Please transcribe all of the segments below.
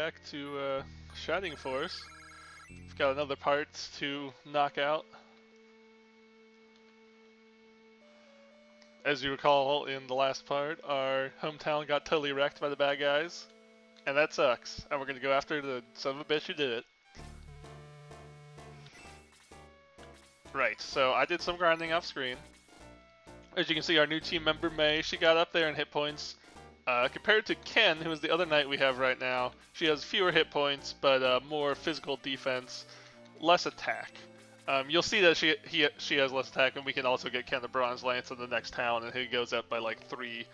back to Shining Force. We've got another part to knock out. As you recall, in the last part, our hometown got totally wrecked by the bad guys, and that sucks. And we're gonna go after the son of a bitch who did it. Right, so I did some grinding off screen. As you can see, our new team member May, she got up there in hit points. Compared to Ken, who is the other knight we have right now, she has fewer hit points, but more physical defense, less attack. You'll see that she has less attack, and we can also get Ken the Bronze Lance in the next town, and he goes up by like 3.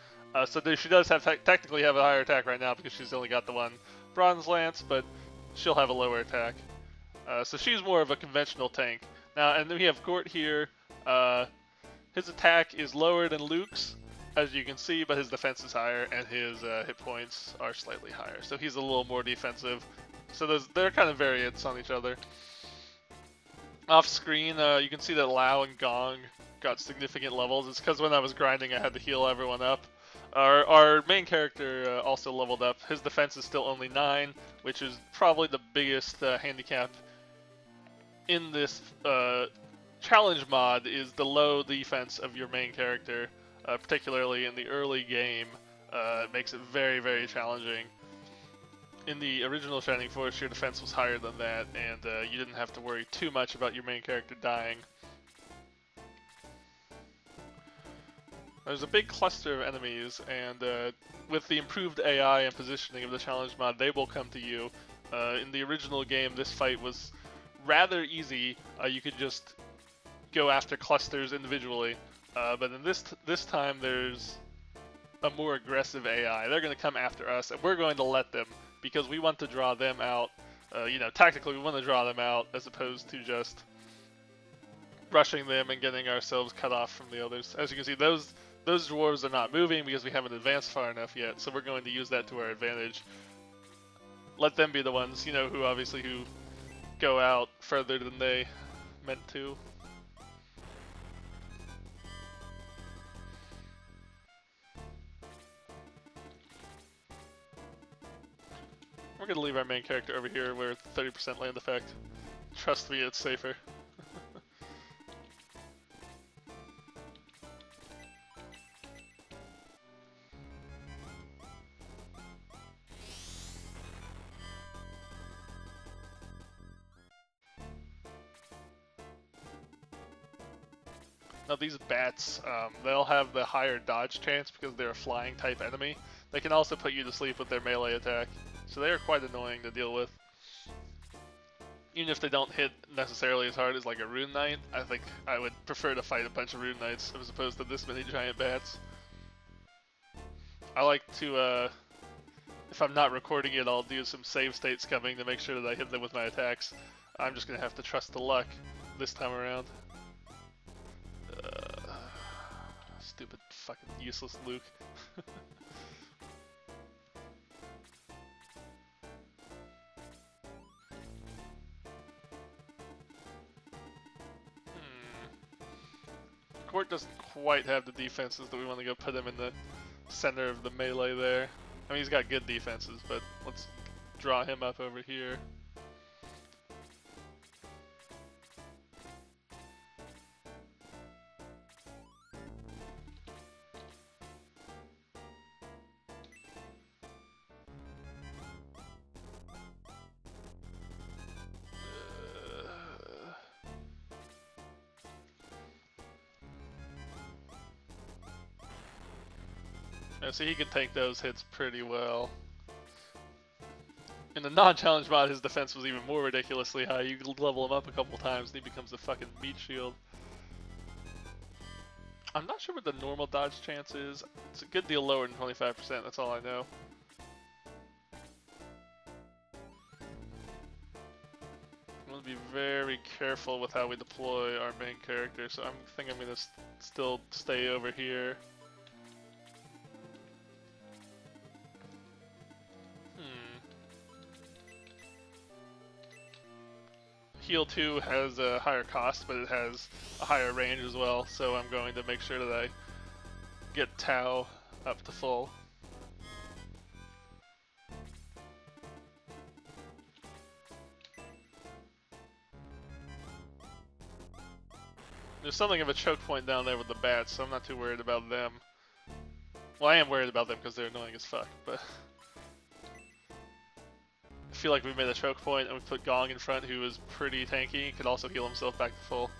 So she does have technically have a higher attack right now because she's only got the one Bronze Lance, but she'll have a lower attack. So she's more of a conventional tank. Now, and then we have Gort here. His attack is lower than Luke's, as you can see, but his defense is higher, and his hit points are slightly higher. So he's a little more defensive. So they're kind of variants on each other. Off screen, you can see that Lao and Gong got significant levels. It's because when I was grinding, I had to heal everyone up. Our main character also leveled up. His defense is still only 9, which is probably the biggest handicap in this challenge mod, is the low defense of your main character, particularly in the early game. It makes it very, very challenging. In the original Shining Force, your defense was higher than that, and you didn't have to worry too much about your main character dying. There's a big cluster of enemies, and with the improved AI and positioning of the challenge mod, they will come to you. In the original game, this fight was rather easy. You could just go after clusters individually, but in this time there's a more aggressive AI. They're going to come after us, and we're going to let them, because we want to draw them out. Tactically we want to draw them out as opposed to just rushing them and getting ourselves cut off from the others. As you can see, those dwarves are not moving because we haven't advanced far enough yet, so we're going to use that to our advantage. Let them be the ones, who go out further than they meant to. We're going to leave our main character over here where 30% land effect. Trust me, it's safer. Now these bats, they'll have the higher dodge chance because they're a flying type enemy. They can also put you to sleep with their melee attack. So they are quite annoying to deal with. Even if they don't hit necessarily as hard as like a Rune Knight, I think I would prefer to fight a bunch of Rune Knights as opposed to this many giant bats. I like to, if I'm not recording it, I'll do some save state scumming to make sure that I hit them with my attacks. I'm just going to have to trust the luck this time around. Stupid fucking useless Luke. Gort doesn't quite have the defenses that we want to go put him in the center of the melee there. I mean, he's got good defenses, but let's draw him up over here. So he can take those hits pretty well. In the non-challenge mod, his defense was even more ridiculously high. You could level him up a couple times and he becomes a fucking meat shield. I'm not sure what the normal dodge chance is. It's a good deal lower than 25%, that's all I know. I'm going to be very careful with how we deploy our main character, so I think I'm going to still stay over here. Heal 2 has a higher cost, but it has a higher range as well, so I'm going to make sure that I get Tau up to full. There's something of a choke point down there with the bats, so I'm not too worried about them. Well, I am worried about them because they're annoying as fuck, but I feel like we made a choke point and we put Gong in front, who is pretty tanky. He could also heal himself back to full.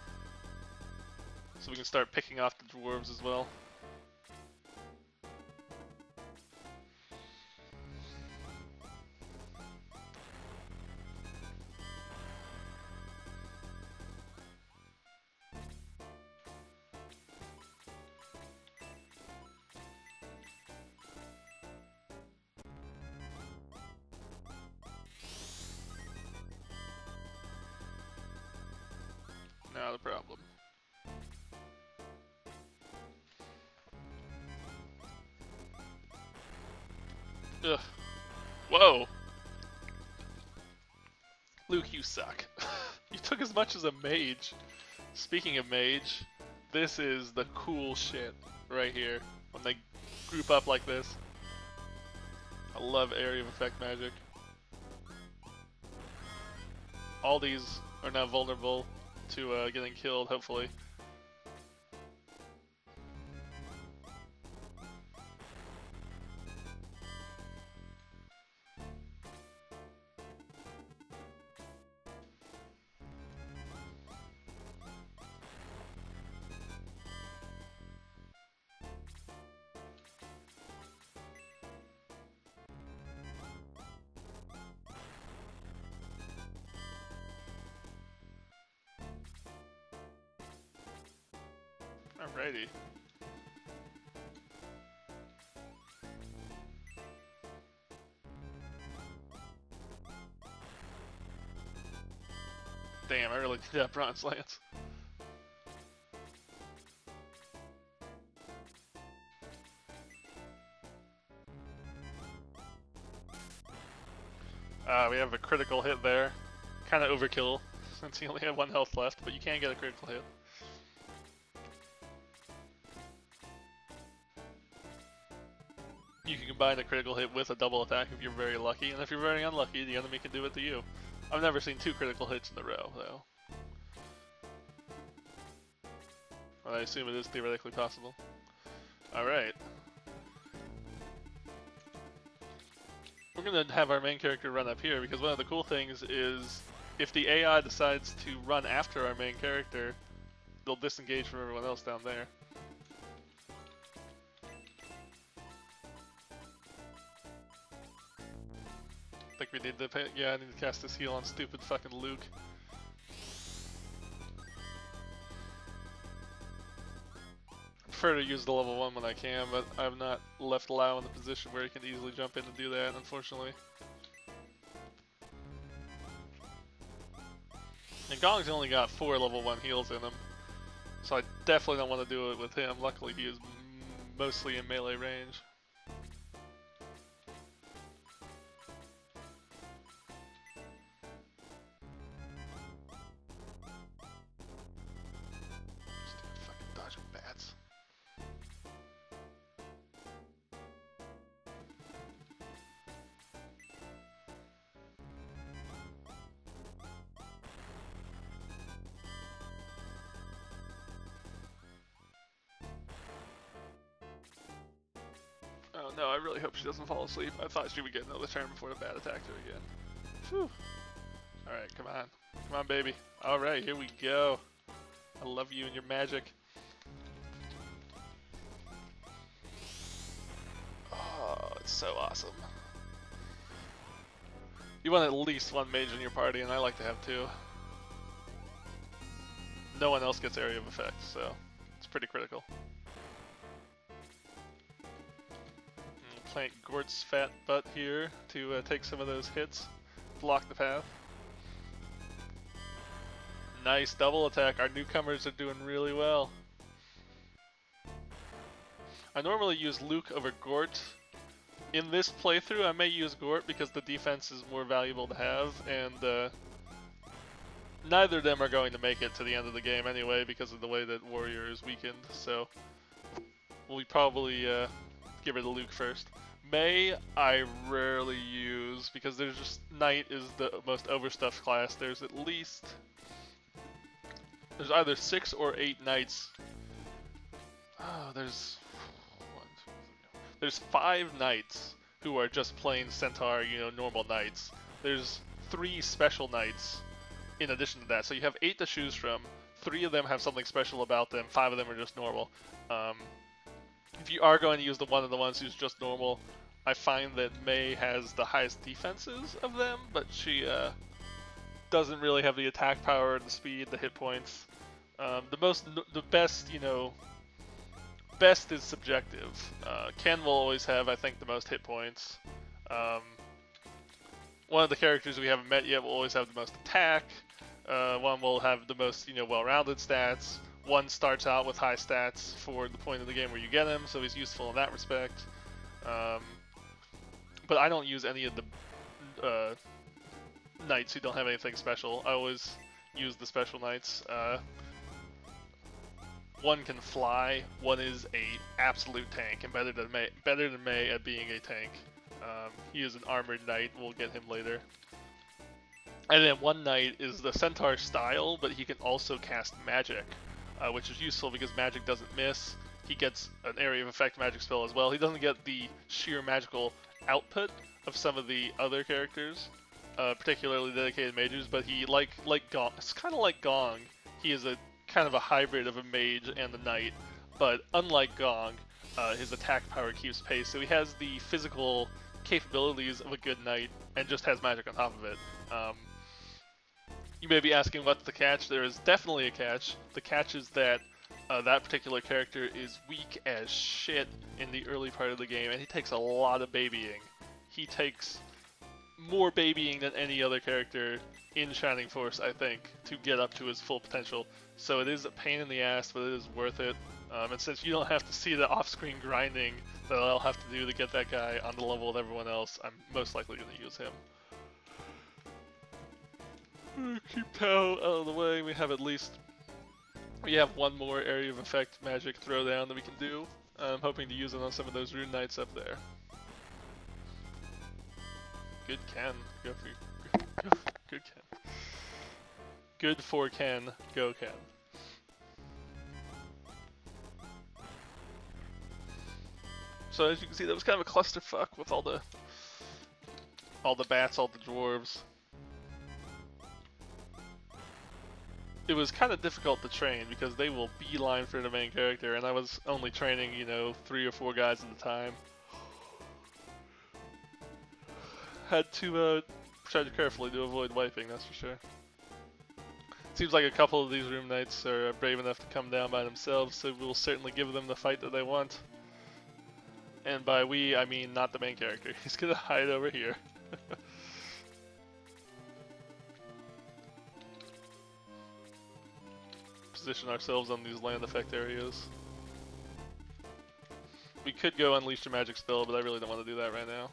So we can start picking off the dwarves as well. Not a problem. Ugh. Whoa! Luke, you suck. You took as much as a mage. Speaking of mage, this is the cool shit right here. When they group up like this. I love area of effect magic. All these are now vulnerable to getting killed, hopefully. Alrighty. Damn, I really did that Bronze Lance. We have a critical hit there. Kind of overkill, since he only had 1 health left, but you can get a critical hit. You can combine a critical hit with a double attack if you're very lucky, and if you're very unlucky, the enemy can do it to you. I've never seen 2 critical hits in a row, though. But I assume it is theoretically possible. Alright. We're gonna have our main character run up here, because one of the cool things is if the AI decides to run after our main character, they'll disengage from everyone else down there. I think we need to I need to cast this heal on stupid fucking Luke. I prefer to use the level 1 when I can, but I'm not left Lau in the position where he can easily jump in and do that, unfortunately. And Gong's only got 4 level 1 heals in him, so I definitely don't want to do it with him. Luckily he is mostly in melee range. Stupid fucking dodging bats. Oh no, I really hope she doesn't fall asleep. I thought she would get another turn before the bat attacked her again. Phew. Alright, come on. Come on, baby. Alright, here we go. I love you and your magic. Oh, it's so awesome. You want at least 1 mage in your party, and I like to have 2. No one else gets area of effect, so it's pretty critical. Plant Gort's fat butt here to take some of those hits, block the path. Nice double attack. Our newcomers are doing really well. I normally use Luke over Gort. In this playthrough, I may use Gort because the defense is more valuable to have, and neither of them are going to make it to the end of the game anyway because of the way that Warrior is weakened. So we'll probably give her to Luke first. Mei, I rarely use because there's just Knight is the most overstuffed class. There's There's either 6 or 8 knights. Oh, there's 5 knights who are just plain centaur, you know, normal knights. There's 3 special knights in addition to that, so you have 8 to choose from. 3 of them have something special about them. 5 of them are just normal. If you are going to use one of the ones who's just normal, I find that Mei has the highest defenses of them, but she doesn't really have the attack power, the speed, the hit points. The best, you know, best is subjective. Ken will always have, I think, the most hit points. One of the characters we haven't met yet will always have the most attack. One will have the most, you know, well-rounded stats. One starts out with high stats for the point of the game where you get him, so he's useful in that respect. But I don't use any of the knights who don't have anything special. I always use the special knights. One can fly. One is a absolute tank and better than Mei at being a tank. He is an armored knight. We'll get him later. And then one knight is the centaur style, but he can also cast magic, which is useful because magic doesn't miss. He gets an area of effect magic spell as well. He doesn't get the sheer magical output of some of the other characters, particularly dedicated mages, but he like Gong. It's kind of like Gong. He is a kind of a hybrid of a mage and a knight, but unlike Gong, his attack power keeps pace. So he has the physical capabilities of a good knight and just has magic on top of it. You may be asking what's the catch. There is definitely a catch. The catch is that that particular character is weak as shit in the early part of the game, and he takes a lot of babying. He takes more babying than any other character in Shining Force, I think, to get up to his full potential. So it is a pain in the ass, but it is worth it. And since you don't have to see the off-screen grinding that I'll have to do to get that guy on the level with everyone else, I'm most likely going to use him. Keep Tao out of the way. We have one more area of effect magic throwdown that we can do. I'm hoping to use it on some of those rune knights up there. Good Ken. Go for good Ken. Good for Ken. Go Ken. So as you can see, that was kind of a clusterfuck with all the bats, all the dwarves. It was kind of difficult to train because they will beeline for the main character, and I was only training, you know, 3 or 4 guys at a time. Had to tread carefully to avoid wiping, that's for sure. Seems like a couple of these room knights are brave enough to come down by themselves, so we'll certainly give them the fight that they want. And by we, I mean not the main character. He's gonna hide over here. Position ourselves on these land effect areas. We could go unleash a magic spell, but I really don't want to do that right now.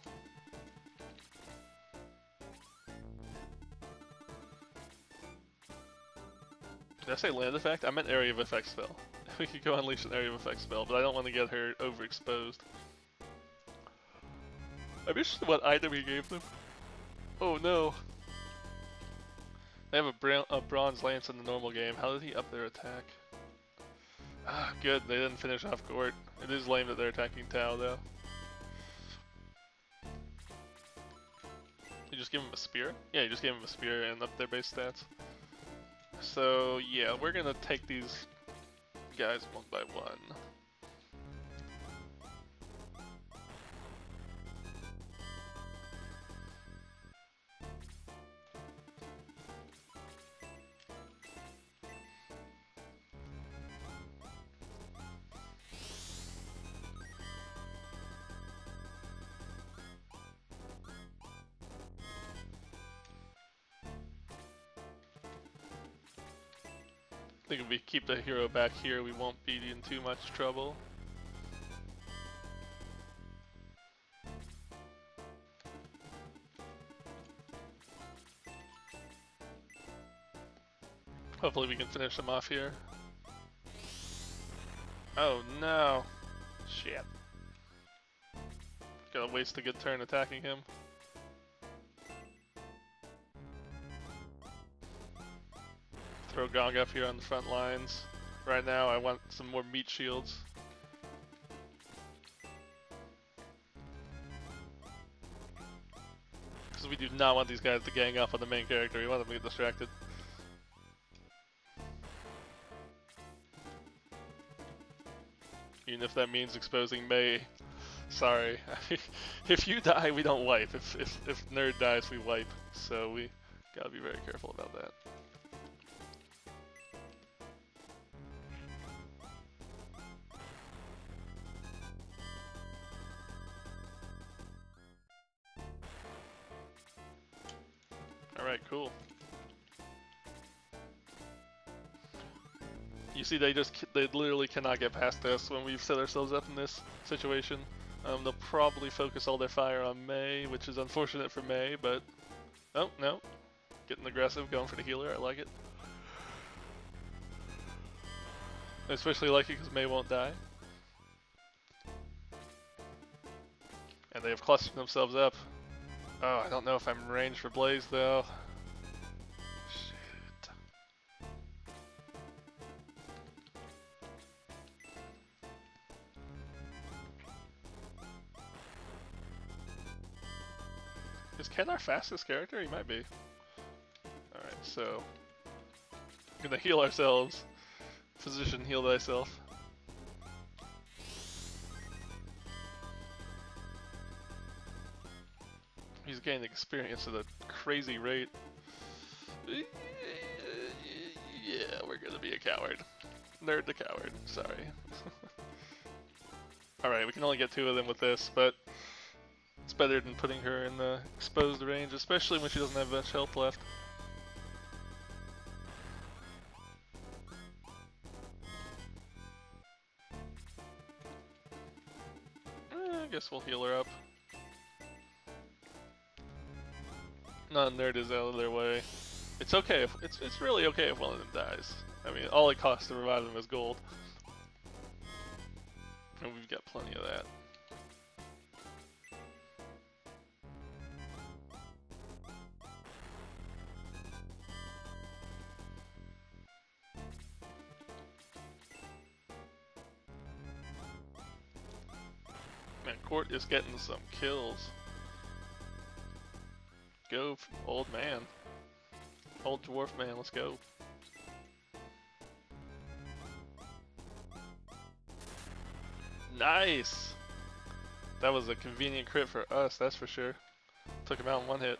Did I say land effect? I meant area of effect spell. We could go unleash an area of effect spell, but I don't want to get her overexposed. I'm interested in what item he gave them. Oh no. They have a bronze lance in the normal game. How did he up their attack? Ah, good. They didn't finish off Gort. It is lame that they're attacking Tao, though. You just give him a spear? Yeah, you just gave him a spear and up their base stats. So, yeah, we're gonna take these guys one by one. I think if we keep the hero back here, we won't be in too much trouble. Hopefully we can finish them off here. Oh no! Shit. Gotta waste a good turn attacking him. throw Gong up here on the front lines. Right now, I want some more meat shields. Because we do not want these guys to gang up on the main character. We want them to get distracted. Even if that means exposing Mei. Sorry. If you die, we don't wipe. If Nerd dies, we wipe. So we gotta be very careful about that. Alright, cool. You see, they literally cannot get past us when we've set ourselves up in this situation. They'll probably focus all their fire on Mei, which is unfortunate for Mei, but... Oh, no. Getting aggressive, going for the healer, I like it. I especially like it because Mei won't die. And they have clustered themselves up. Oh, I don't know if I'm in range for Blaze, though. Shit. Is Ken our fastest character? He might be. Alright, so... we're gonna heal ourselves. Physician, heal thyself. He's gaining experience at a crazy rate. Yeah, we're gonna be a coward. Nerd the coward, sorry. Alright, we can only get 2 of them with this, but it's better than putting her in the exposed range, especially when she doesn't have much health left. I guess we'll heal her up. None Nerd is out of their way. It's okay if it's really okay if one of them dies. I mean, all it costs to revive them is gold, and we've got plenty of that. Man, Court is getting some kills. Go, old man. Old dwarf man, let's go. Nice! That was a convenient crit for us, that's for sure. Took him out in 1 hit.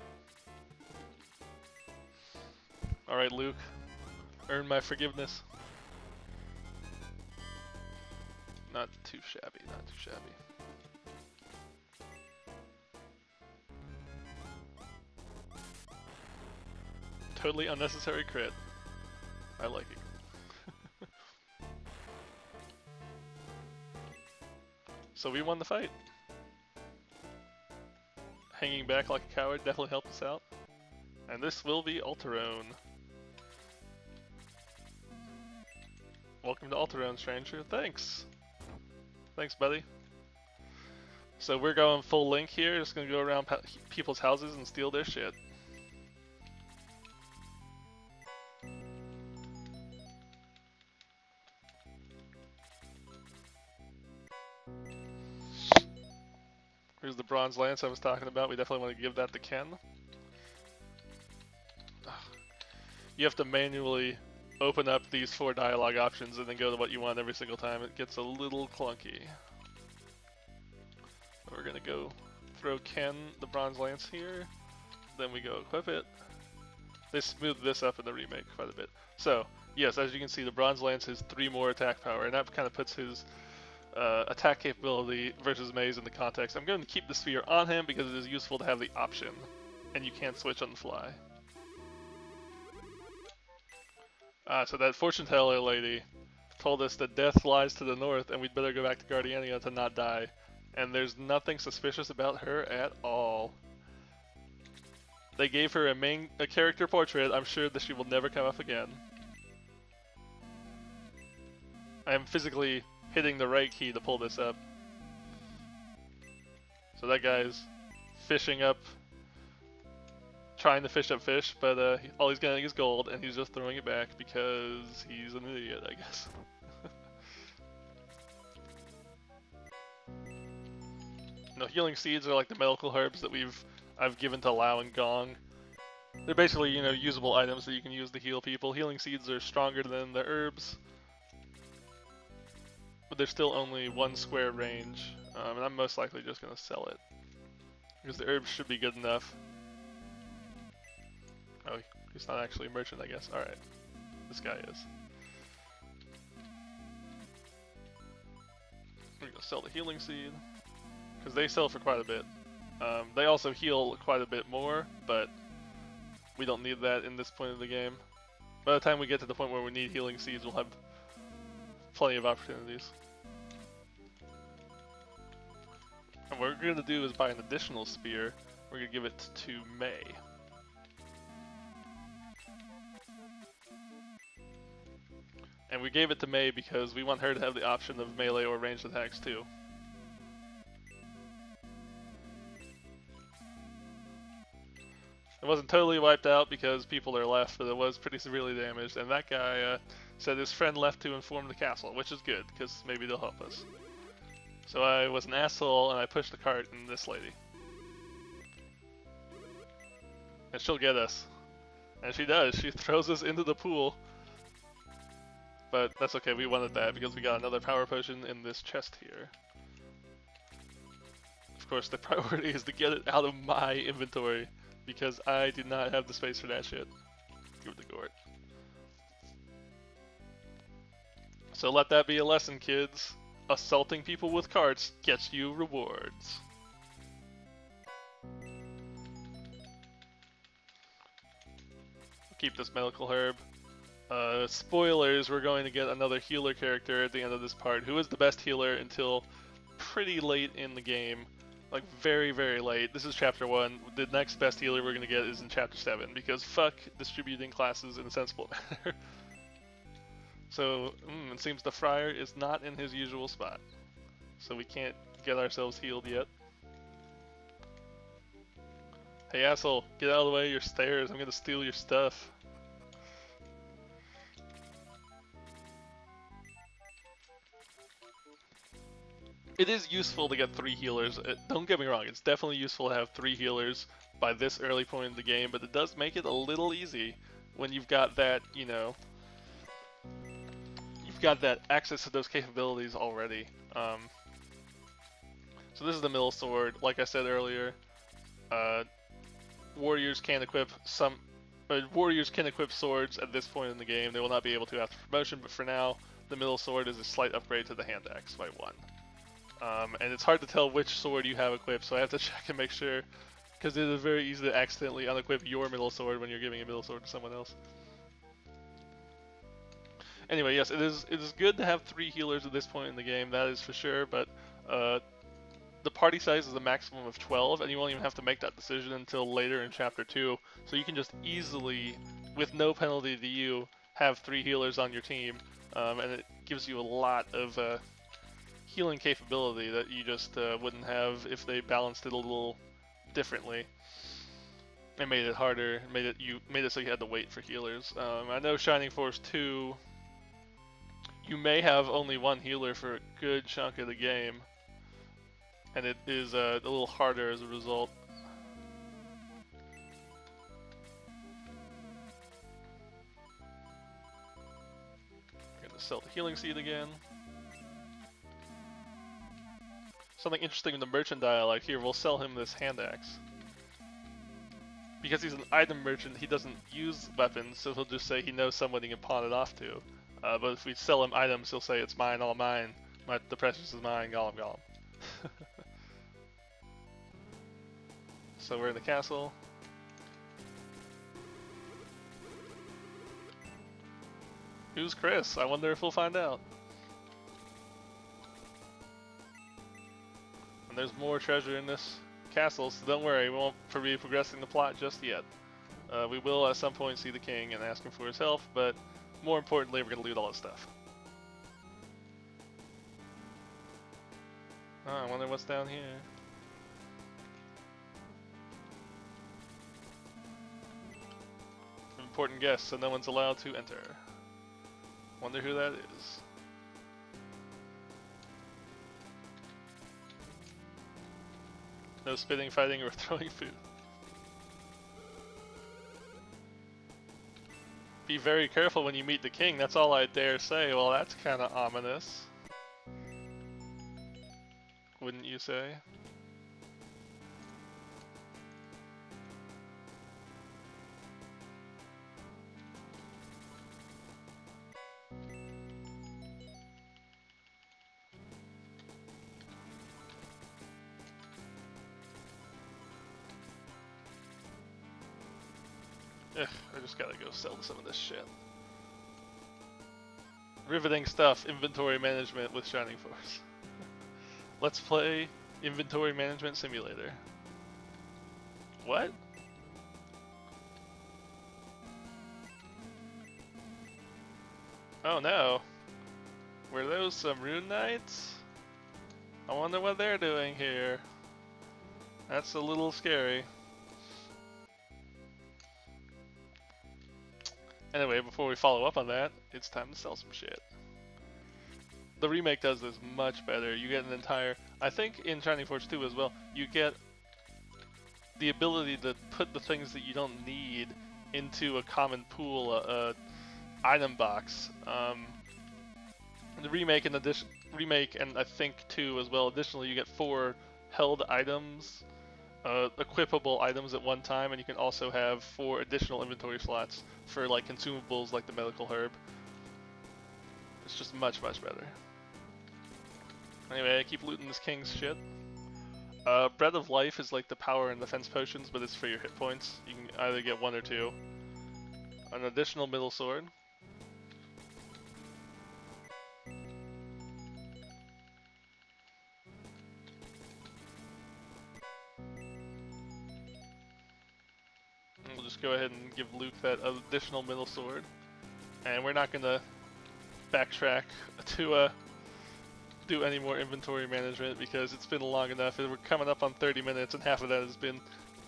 Alright, Luke. Earn my forgiveness. Not too shabby, not too shabby. Totally unnecessary crit. I like it. So we won the fight. Hanging back like a coward definitely helped us out. And this will be Alterone. Welcome to Alterone, stranger. Thanks! Thanks, buddy. So we're going full Link here, just gonna go around people's houses and steal their shit. Here's the bronze lance I was talking about. We definitely want to give that to Ken. You have to manually open up these 4 dialogue options and then go to what you want every single time. It gets a little clunky. We're gonna go throw Ken the bronze lance here. Then we go equip it. They smoothed this up in the remake quite a bit. So, yes, as you can see, the bronze lance has 3 more attack power, and that kind of puts his attack capability versus Mei's in the context. I'm going to keep the sphere on him because it is useful to have the option, and you can't switch on the fly. So that fortune teller lady told us that death lies to the north and we'd better go back to Guardiania to not die. And there's nothing suspicious about her at all. They gave her a character portrait. I'm sure that she will never come up again. I am physically hitting the right key to pull this up. So that guy's fishing up trying to fish up fish, but all he's getting is gold, and he's just throwing it back because he's an idiot, I guess. No, healing seeds are like the medical herbs that I've given to Lao and Gong. They're basically, you know, usable items that you can use to heal people. Healing seeds are stronger than the herbs, but they're still only 1 square range, and I'm most likely just gonna sell it because the herbs should be good enough. Oh, he's not actually a merchant, I guess. Alright. This guy is. We're gonna sell the healing seed, because they sell for quite a bit. They also heal quite a bit more, but we don't need that in this point of the game. By the time we get to the point where we need healing seeds, we'll have plenty of opportunities. And what we're gonna do is buy an additional spear. We're gonna give it to Mei. And we gave it to Mei because we want her to have the option of melee or ranged attacks too. It wasn't totally wiped out because people are left, but it was pretty severely damaged. And that guy said his friend left to inform the castle, which is good because maybe they'll help us. So I was an asshole and I pushed the cart in this lady. And she'll get us. And she does, she throws us into the pool. But that's okay, we wanted that because we got another power potion in this chest here. Of course, the priority is to get it out of my inventory because I do not have the space for that shit. Give it to Gort. So let that be a lesson, kids. Assaulting people with carts gets you rewards. Keep this medical herb. Spoilers, we're going to get another healer character at the end of this part, who is the best healer until pretty late in the game. Like, very, very late. This is chapter 1. The next best healer we're going to get is in chapter 7, because fuck distributing classes in a sensible manner. So, it seems the Friar is not in his usual spot. So we can't get ourselves healed yet. Hey asshole, get out of the way of your stairs, I'm gonna steal your stuff. It is useful to get 3 healers. Don't get me wrong, it's definitely useful to have 3 healers by this early point in the game, but it does make it a little easy when you've got that, you know, you've got that access to those capabilities already. So this is the middle sword. Like I said earlier, warriors can equip swords at this point in the game. They will not be able to after promotion, but for now, the middle sword is a slight upgrade to the hand axe by 1. And it's hard to tell which sword you have equipped, so I have to check and make sure, because it is very easy to accidentally unequip your middle sword when you're giving a middle sword to someone else. Anyway, yes, it is good to have 3 healers at this point in the game, that is for sure, but the party size is a maximum of 12, and you won't even have to make that decision until later in Chapter 2, so you can just easily, with no penalty to you, have 3 healers on your team, and it gives you a lot of healing capability that you just wouldn't have if they balanced it a little differently. It made it harder, made it so you had to wait for healers. I know Shining Force 2, you may have only 1 healer for a good chunk of the game, and it is a little harder as a result. I'm gonna sell the healing seed again. Something interesting in the merchant dialogue here, we'll sell him this hand axe. Because he's an item merchant, he doesn't use weapons, so he'll just say he knows someone he can pawn it off to. But if we sell him items, he'll say it's mine, all mine. The precious is mine, Gollum, Gollum. So we're in the castle. Who's Chris? I wonder if we'll find out. And there's more treasure in this castle, so don't worry, we won't be progressing the plot just yet. We will at some point see the king and ask him for his help, but more importantly, we're going to loot all his stuff. Oh, I wonder what's down here. important guests, so no one's allowed to enter. Wonder who that is. No spitting, fighting, or throwing food. Be very careful when you meet the king, that's all I dare say. Well, that's kind of ominous. Wouldn't you say? Ugh, I just gotta go sell some of this shit. Riveting stuff, inventory management with Shining Force. Let's play Inventory Management Simulator. What? Oh no. Were those some Rune Knights? I wonder what they're doing here. That's a little scary. Anyway, before we follow up on that, it's time to sell some shit. The remake does this much better. You get an entire... I think in Shining Force 2 as well, you get the ability to put the things that you don't need into a common pool, item box. The remake and I think 2 as well, additionally you get 4 held items, equipable items at one time, and you can also have 4 additional inventory slots for like consumables like the medical herb. It's just much better. Anyway, I keep looting this king's shit. Bread of Life is like the power and defense potions, but it's for your hit points. You can either get 1 or 2. An additional middle sword. We'll just go ahead and give Luke that additional middle sword. And we're not gonna backtrack to do any more inventory management because it's been long enough. We're coming up on 30 minutes and half of that has been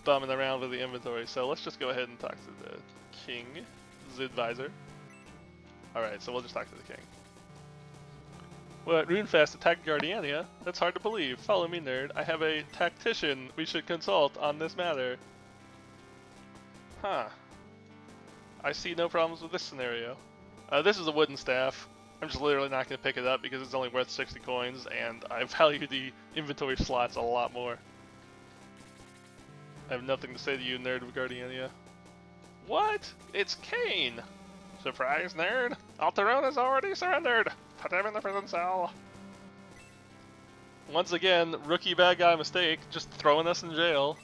bumming around with the inventory. So let's just go ahead and talk to the king's advisor. Alright, so we'll just talk to the king. What, Runefast attacked Guardiania? That's hard to believe. Follow me, nerd. I have a tactician we should consult on this matter. Huh. I see no problems with this scenario. This is a wooden staff. I'm just literally not going to pick it up because it's only worth 60 coins, and I value the inventory slots a lot more. I have nothing to say to you, nerd of Guardiania. What? It's Kain! Surprise, nerd! Alterone has already surrendered! Put him in the prison cell! Once again, rookie bad guy mistake, just throwing us in jail.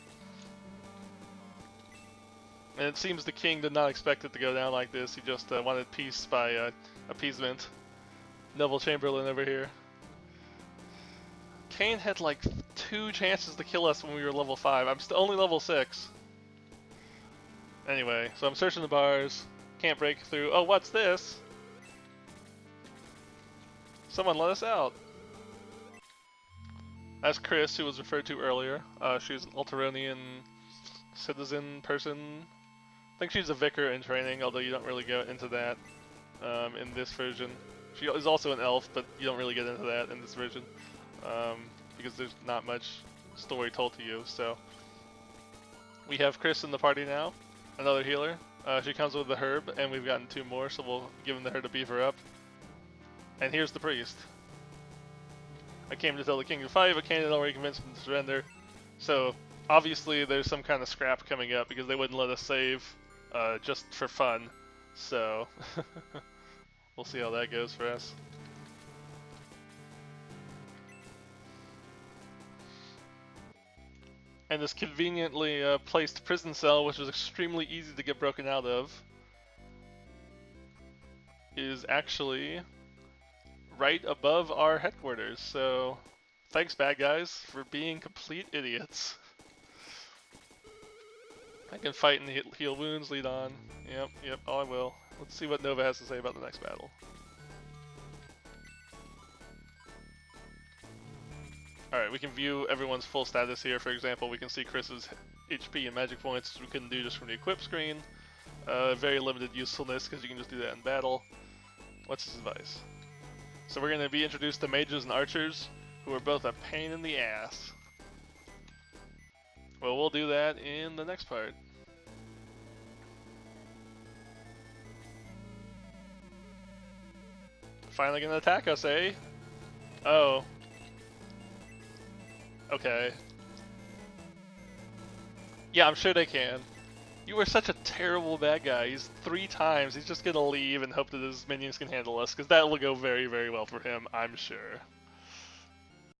And it seems the king did not expect it to go down like this. He just wanted peace by appeasement. Neville Chamberlain over here. Kain had like 2 chances to kill us when we were level 5. I'm only level 6. Anyway, so I'm searching the bars. Can't break through. Oh, what's this? Someone let us out. That's Chris, who was referred to earlier. She's an Alteronian citizen person. I think she's a vicar in training, although you don't really go into that in this version. She is also an elf, but you don't really get into that in this version because there's not much story told to you. So we have Chris in the party now, another healer. She comes with the herb, and we've gotten 2 more, so we'll give her to beef her up. And here's the priest. I came to tell the king to fight, but Kain had already convinced him to surrender. So obviously there's some kind of scrap coming up because they wouldn't let us save just for fun. So we'll see how that goes for us. And this conveniently placed prison cell, which was extremely easy to get broken out of, is actually right above our headquarters. So thanks, bad guys, for being complete idiots. I can fight and heal wounds, lead on. Yep, oh I will. Let's see what Nova has to say about the next battle. Alright, we can view everyone's full status here. For example, we can see Chris's HP and magic points, which we couldn't do just from the equip screen. Very limited usefulness because you can just do that in battle. What's his advice? So we're going to be introduced to mages and archers, who are both a pain in the ass. Well, we'll do that in the next part. Finally gonna attack us, eh? Oh. Okay. Yeah, I'm sure they can. You are such a terrible bad guy. He's 3 times. He's just gonna leave and hope that his minions can handle us, because that will go very, very well for him, I'm sure.